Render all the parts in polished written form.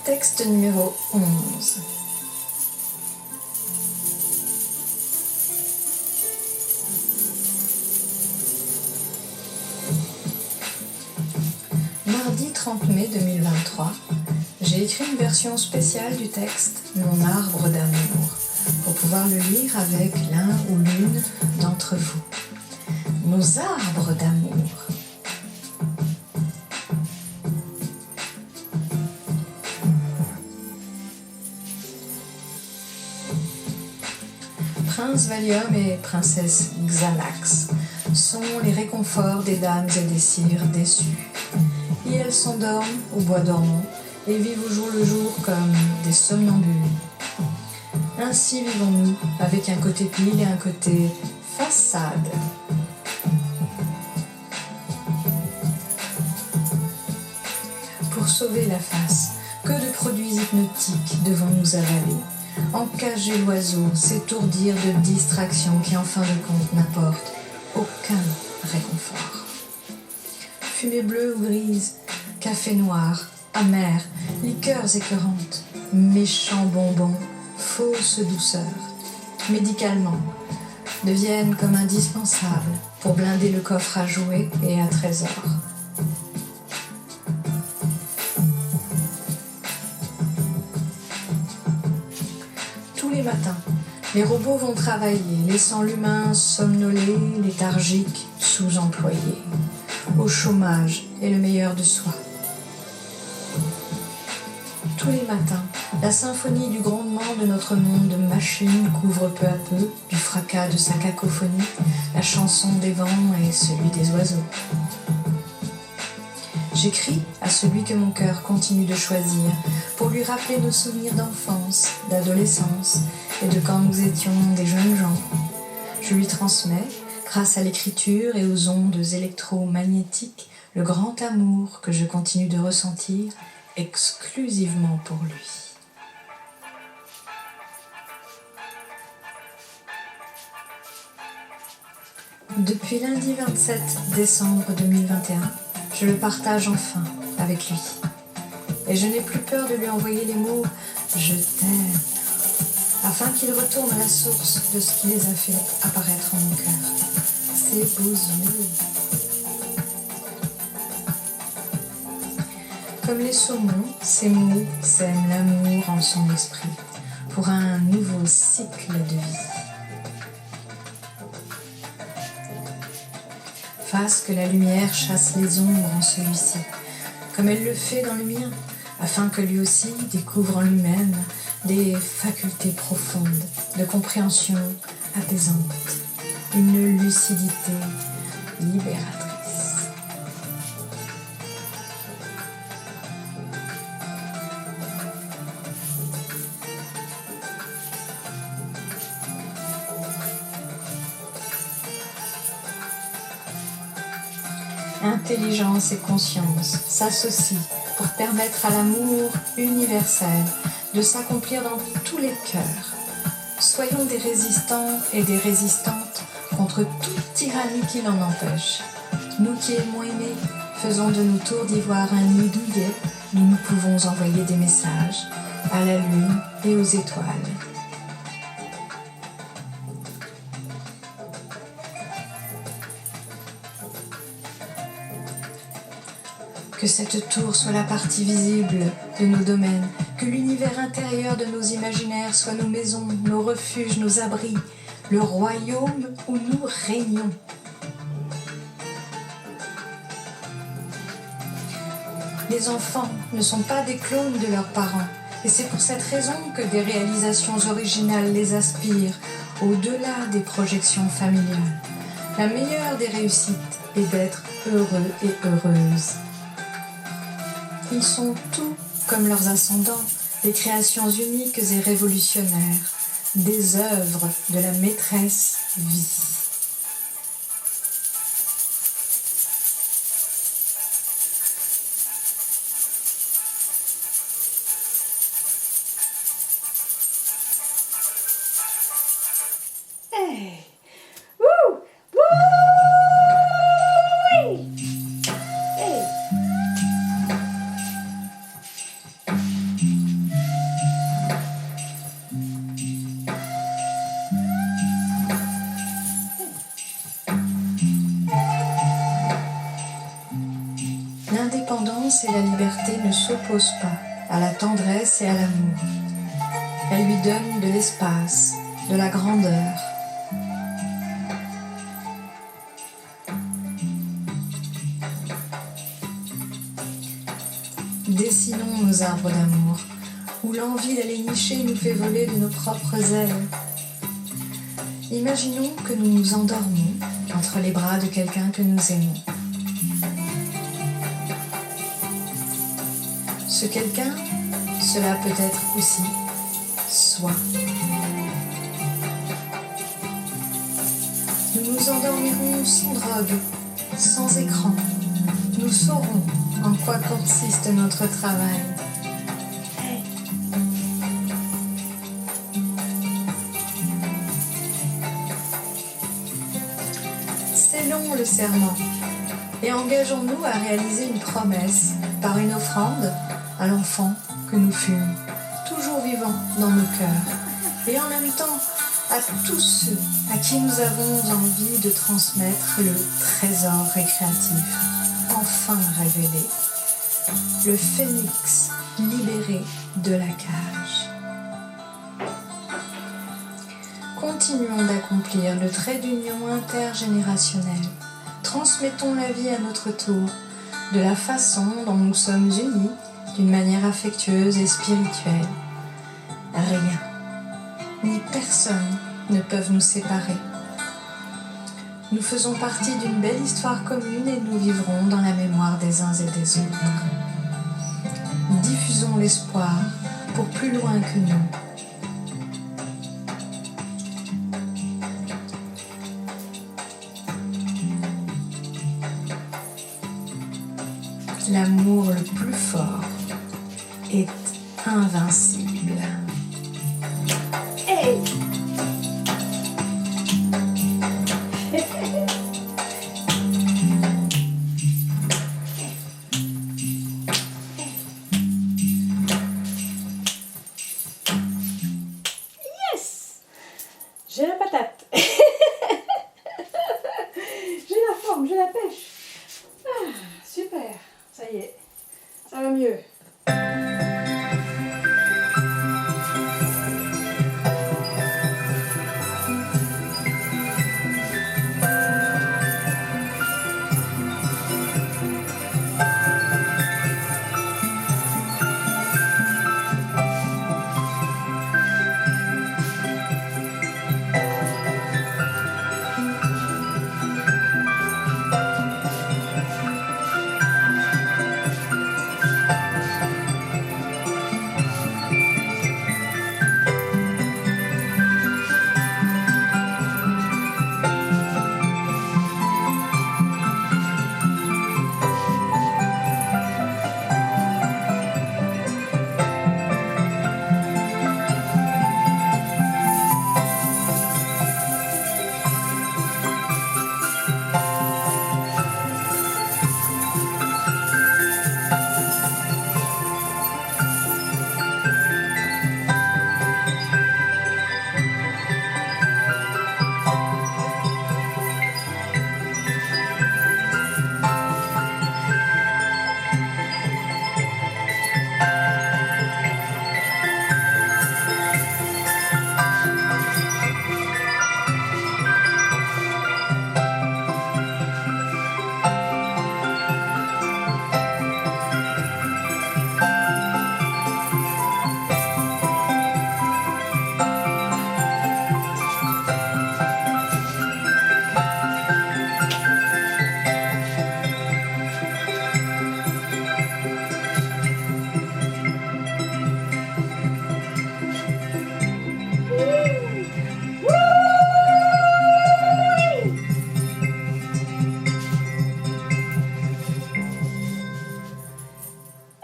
Texte numéro 11. Mardi 30 mai 2023, j'ai écrit une version spéciale du texte « Mon arbre d'amour » pour pouvoir le lire avec l'un ou l'une d'entre vous. Nos arbres d'amour. Prince Valium et Princesse Xanax sont les réconforts des dames et des sires déçus. Et elles s'endorment au bois dormant et vivent au jour le jour comme des somnambules. Ainsi vivons-nous avec un côté pile et un côté façade. Pour sauver la face, que de produits hypnotiques devons-nous avaler? Encager l'oiseau, s'étourdir de distractions qui en fin de compte n'apportent aucun réconfort. Fumée bleue ou grise, café noir, amer, liqueurs écœurantes, méchants bonbons, fausse douceur, médicalement, deviennent comme indispensables pour blinder le coffre à jouets et à trésors. Tous les matins, les robots vont travailler, laissant l'humain somnolé, léthargique, sous-employé, au chômage et le meilleur de soi. Tous les matins, la symphonie du grondement de notre monde de machines couvre peu à peu, du fracas de sa cacophonie, la chanson des vents et celui des oiseaux. J'écris à celui que mon cœur continue de choisir pour lui rappeler nos souvenirs d'enfance, d'adolescence et de quand nous étions des jeunes gens. Je lui transmets, grâce à l'écriture et aux ondes électromagnétiques, le grand amour que je continue de ressentir exclusivement pour lui. Depuis lundi 27 décembre 2021, je le partage enfin avec lui. Et je n'ai plus peur de lui envoyer les mots « je t'aime » afin qu'il retourne à la source de ce qui les a fait apparaître en mon cœur. Ses beaux yeux. Comme les saumons, ces mots sèment l'amour en son esprit pour un nouveau cycle de vie. Fasse que la lumière chasse les ombres en celui-ci, comme elle le fait dans le mien, afin que lui aussi découvre en lui-même des facultés profondes de compréhension apaisante, une lucidité libératrice. Intelligence et conscience s'associent pour permettre à l'amour universel de s'accomplir dans tous les cœurs. Soyons des résistants et des résistantes contre toute tyrannie qui l'en empêche. Nous qui aimons aimer, faisons de nos tours d'ivoire un nid douillet où nous pouvons envoyer des messages à la lune et aux étoiles. Que cette tour soit la partie visible de nos domaines, que l'univers intérieur de nos imaginaires soit nos maisons, nos refuges, nos abris, le royaume où nous régnons. Les enfants ne sont pas des clones de leurs parents, et c'est pour cette raison que des réalisations originales les aspirent au-delà des projections familiales. La meilleure des réussites est d'être heureux et heureuse. Ils sont tout comme leurs ascendants, des créations uniques et révolutionnaires, des œuvres de la maîtresse vie. Hey! Woo! Woo! Hey! L'indépendance et la liberté ne s'opposent pas à la tendresse et à l'amour. Elles lui donnent de l'espace, de la grandeur. Dessinons nos arbres d'amour, où l'envie d'aller nicher nous fait voler de nos propres ailes. Imaginons que nous nous endormons entre les bras de quelqu'un que nous aimons. Ce quelqu'un, cela peut être aussi soi. Nous nous endormirons sans drogue, sans écran. Nous saurons en quoi consiste notre travail. Scellons le serment et engageons-nous à réaliser une promesse par une offrande à l'enfant que nous fûmes, toujours vivant dans nos cœurs, et en même temps à tous ceux à qui nous avons envie de transmettre le trésor récréatif, enfin révélé, le phénix libéré de la cage. Continuons d'accomplir le trait d'union intergénérationnel. Transmettons la vie à notre tour, de la façon dont nous sommes unis, d'une manière affectueuse et spirituelle. Rien, ni personne ne peuvent nous séparer. Nous faisons partie d'une belle histoire commune et nous vivrons dans la mémoire des uns et des autres. Diffusons l'espoir pour plus loin que nous. L'amour le plus fort est invincible. Hey! Yes! J'ai la patate. J'ai la forme, j'ai la pêche. Ah, super, ça y est, ça va mieux.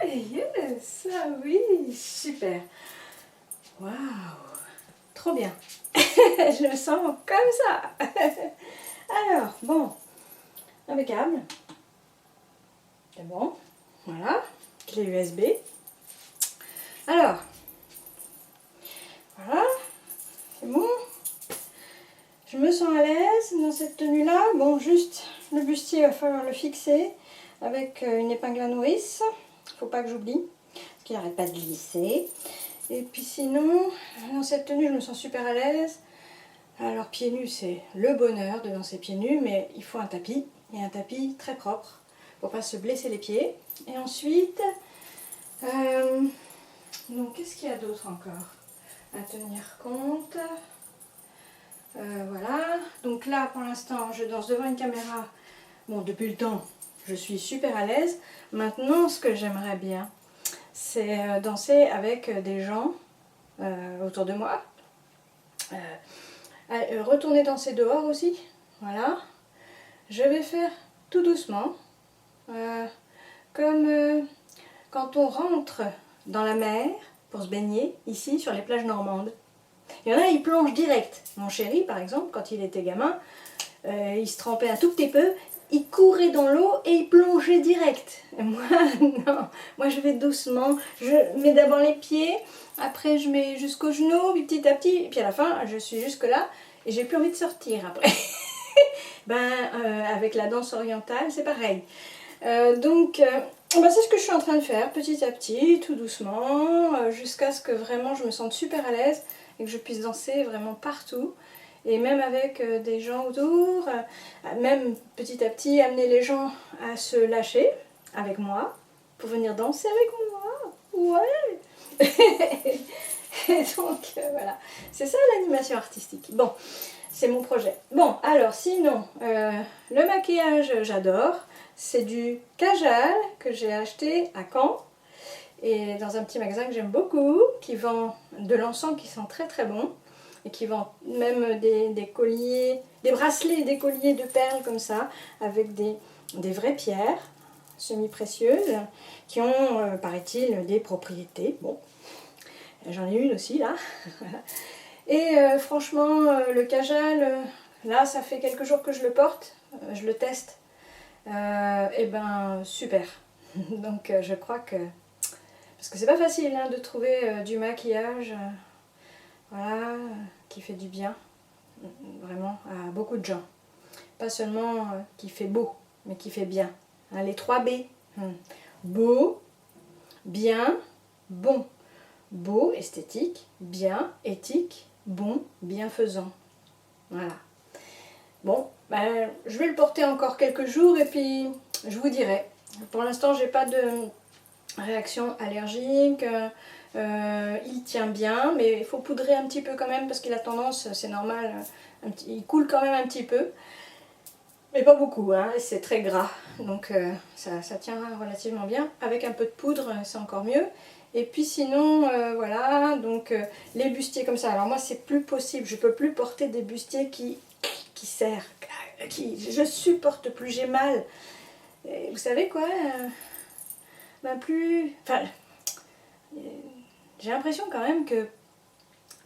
Yes, ah oui, super. Waouh, trop bien. Je me sens comme ça. Alors, bon, impeccable. C'est bon, voilà, clé USB. Alors, voilà, c'est bon. Je me sens à l'aise dans cette tenue-là. Bon, juste le bustier, il va falloir le fixer. avec une épingle à nourrice. Faut pas que j'oublie, parce qu'il n'arrête pas de glisser. Et puis sinon, dans cette tenue, je me sens super à l'aise. Alors pieds nus, c'est le bonheur de danser pieds nus, mais il faut un tapis, et un tapis très propre, pour pas se blesser les pieds. Et ensuite, donc qu'est-ce qu'il y a d'autre encore à tenir compte? Voilà, donc là pour l'instant je danse devant une caméra. Bon, depuis le temps, je suis super à l'aise. Maintenant, ce que j'aimerais bien, c'est danser avec des gens autour de moi. Retourner danser dehors aussi. Voilà. Je vais faire tout doucement. Comme quand on rentre dans la mer pour se baigner, ici sur les plages normandes. Il y en a, ils plongent direct. Mon chéri, par exemple, quand il était gamin, il se trempait un tout petit peu, il courait dans l'eau et il plongeait direct. Et moi, non. Moi, je vais doucement. Je mets d'abord les pieds, après je mets jusqu'aux genoux, puis petit à petit, et puis à la fin, je suis jusque là, et j'ai plus envie de sortir après. Avec la danse orientale, c'est pareil. C'est ce que je suis en train de faire, petit à petit, tout doucement, jusqu'à ce que vraiment je me sente super à l'aise et que je puisse danser vraiment partout. Et même avec des gens autour, même petit à petit amener les gens à se lâcher avec moi, pour venir danser avec moi. Ouais. Et donc voilà, c'est ça l'animation artistique. Bon, c'est mon projet. Bon, alors sinon, le maquillage, j'adore. C'est du Kajal que j'ai acheté à Caen et dans un petit magasin que j'aime beaucoup, qui vend de l'encens qui sent très très bon et qui vend même des colliers, des bracelets et des colliers de perles comme ça, avec des vraies pierres semi-précieuses qui ont, paraît-il, des propriétés. Bon, j'en ai une aussi là. Et franchement, le Kajal, là ça fait quelques jours que je le porte, je le teste. Et ben super. Donc je crois que, parce que c'est pas facile hein, de trouver du maquillage voilà, qui fait du bien vraiment à beaucoup de gens, pas seulement qui fait beau mais qui fait bien hein, les 3 B. Beau, bien, bon. Beau, esthétique, bien, éthique, bon, bienfaisant. Voilà. Bon, je vais le porter encore quelques jours et puis je vous dirai. Pour l'instant, j'ai pas de réaction allergique. Il tient bien, mais il faut poudrer un petit peu quand même parce qu'il a tendance, c'est normal, il coule quand même un petit peu. Mais pas beaucoup, hein, c'est très gras. Donc ça tient relativement bien. Avec un peu de poudre, c'est encore mieux. Et puis sinon, voilà, donc les bustiers comme ça. Alors moi, c'est plus possible. Je peux plus porter des bustiers qui serrent. Je supporte plus, j'ai mal. Et vous savez quoi Enfin, j'ai l'impression quand même que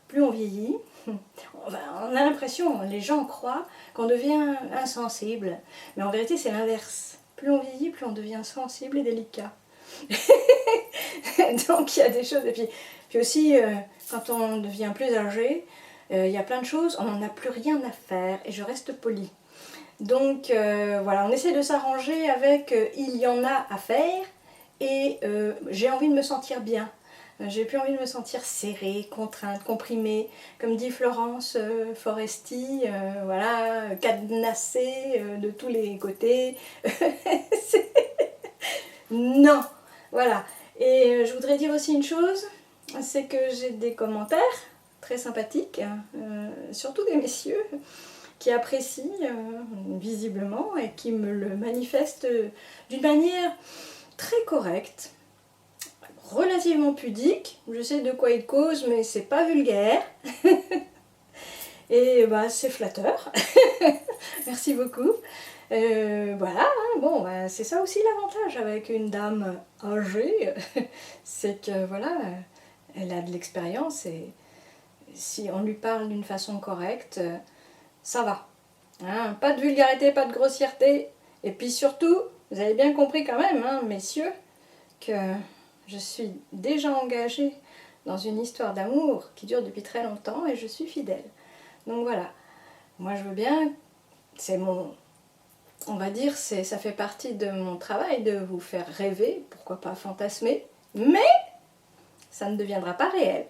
plus on vieillit, on a l'impression, les gens croient qu'on devient insensible. Mais en vérité, c'est l'inverse. Plus on vieillit, plus on devient sensible et délicat. Donc il y a des choses. Et puis aussi, quand on devient plus âgé, il y a plein de choses, on n'en a plus rien à faire. Et je reste polie. Donc voilà, on essaie de s'arranger avec il y en a à faire. Et j'ai envie de me sentir bien. J'ai plus envie de me sentir serrée, contrainte, comprimée, comme dit Florence Foresti, voilà, cadenassée de tous les côtés. Non, voilà. Et je voudrais dire aussi une chose, c'est que j'ai des commentaires très sympathiques, surtout des messieurs, qui apprécient visiblement et qui me le manifestent d'une manière très correcte, relativement pudique. Je sais de quoi il cause, mais c'est pas vulgaire. Et c'est flatteur. Merci beaucoup. Voilà, hein, bon, c'est ça aussi l'avantage avec une dame âgée, c'est que voilà, elle a de l'expérience et si on lui parle d'une façon correcte, ça va. Hein, pas de vulgarité, pas de grossièreté. Et puis surtout, vous avez bien compris quand même, hein, messieurs, que je suis déjà engagée dans une histoire d'amour qui dure depuis très longtemps et je suis fidèle. Donc voilà, moi je veux bien, c'est mon on va dire, ça fait partie de mon travail de vous faire rêver, pourquoi pas fantasmer, mais ça ne deviendra pas réel.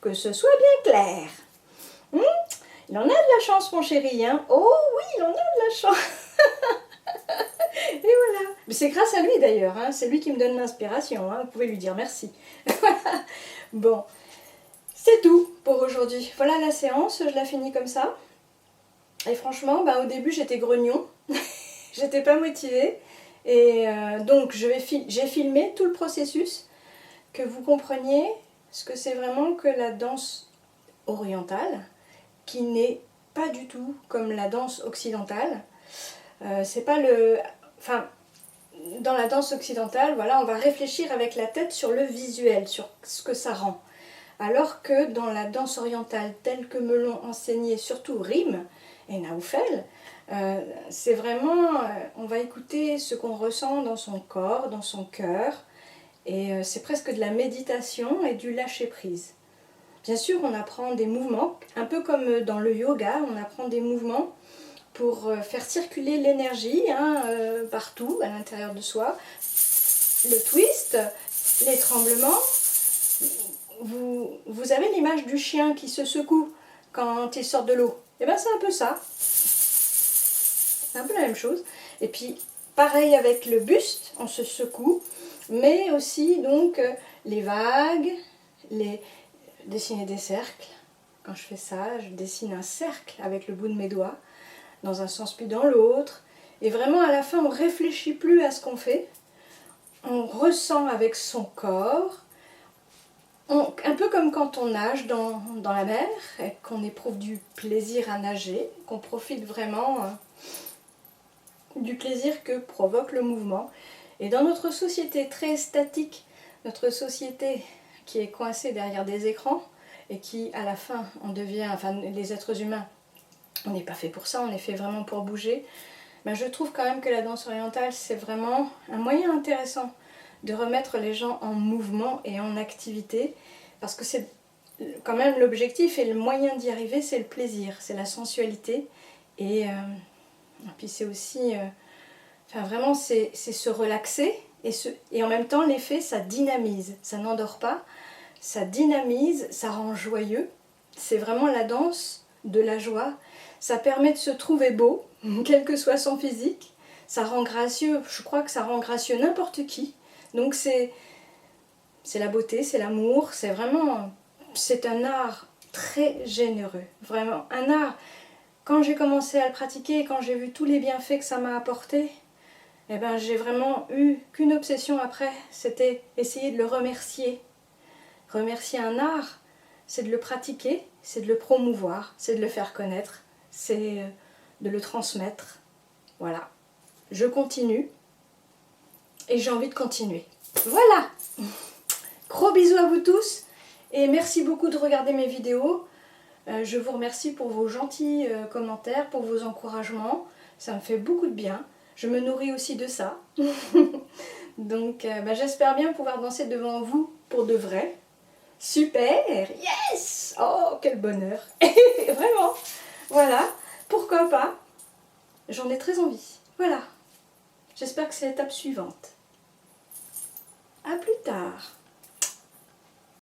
Que ce soit bien clair. Il en a de la chance, mon chéri, hein. Oh oui, il en a de la chance. Et voilà. Mais c'est grâce à lui d'ailleurs, hein. C'est lui qui me donne l'inspiration, hein. Vous pouvez lui dire merci. Bon, c'est tout pour aujourd'hui. Voilà la séance, je la finis comme ça. Et franchement, au début j'étais grognon. J'étais pas motivée. Et donc j'ai filmé tout le processus, que vous compreniez ce que c'est vraiment que la danse orientale, qui n'est pas du tout comme la danse occidentale. C'est pas le... Enfin, dans la danse occidentale, voilà, on va réfléchir avec la tête sur le visuel, sur ce que ça rend. Alors que dans la danse orientale, telle que me l'ont enseigné surtout Rim et Naoufel, c'est vraiment, on va écouter ce qu'on ressent dans son corps, dans son cœur, et c'est presque de la méditation et du lâcher-prise. Bien sûr, on apprend des mouvements, un peu comme dans le yoga, on apprend des mouvements pour faire circuler l'énergie partout à l'intérieur de soi. Le twist, les tremblements. Vous avez l'image du chien qui se secoue quand il sort de l'eau. Et bien c'est un peu ça. C'est un peu la même chose. Et puis pareil avec le buste, on se secoue. Mais aussi donc les vagues, dessiner des cercles. Quand je fais ça, je dessine un cercle avec le bout de mes doigts, dans un sens puis dans l'autre. Et vraiment à la fin, on ne réfléchit plus à ce qu'on fait. On ressent avec son corps. Un peu comme quand on nage dans la mer, et qu'on éprouve du plaisir à nager, qu'on profite vraiment du plaisir que provoque le mouvement. Et dans notre société très statique, notre société qui est coincée derrière des écrans, et qui à la fin, les êtres humains, on n'est pas fait pour ça, on est fait vraiment pour bouger, je trouve quand même que la danse orientale, c'est vraiment un moyen intéressant de remettre les gens en mouvement et en activité, parce que c'est quand même l'objectif et le moyen d'y arriver, c'est le plaisir, c'est la sensualité, et puis c'est aussi, vraiment c'est se relaxer, et en même temps l'effet, ça dynamise, ça n'endort pas, ça dynamise, ça rend joyeux, c'est vraiment la danse de la joie, ça permet de se trouver beau, quel que soit son physique, ça rend gracieux, je crois que ça rend gracieux n'importe qui. Donc c'est la beauté, c'est l'amour, c'est un art très généreux, vraiment un art. Quand j'ai commencé à le pratiquer, quand j'ai vu tous les bienfaits que ça m'a apporté, j'ai vraiment eu qu'une obsession après, c'était essayer de le remercier. Remercier un art, c'est de le pratiquer, c'est de le promouvoir, c'est de le faire connaître, c'est de le transmettre. Voilà, je continue. Et j'ai envie de continuer. Voilà. Gros bisous à vous tous. Et merci beaucoup de regarder mes vidéos. Je vous remercie pour vos gentils commentaires, pour vos encouragements. Ça me fait beaucoup de bien. Je me nourris aussi de ça. Donc j'espère bien pouvoir danser devant vous pour de vrai. Super. Yes. Oh, quel bonheur. Vraiment. Voilà. Pourquoi pas. J'en ai très envie. Voilà. J'espère que c'est l'étape suivante. À plus tard.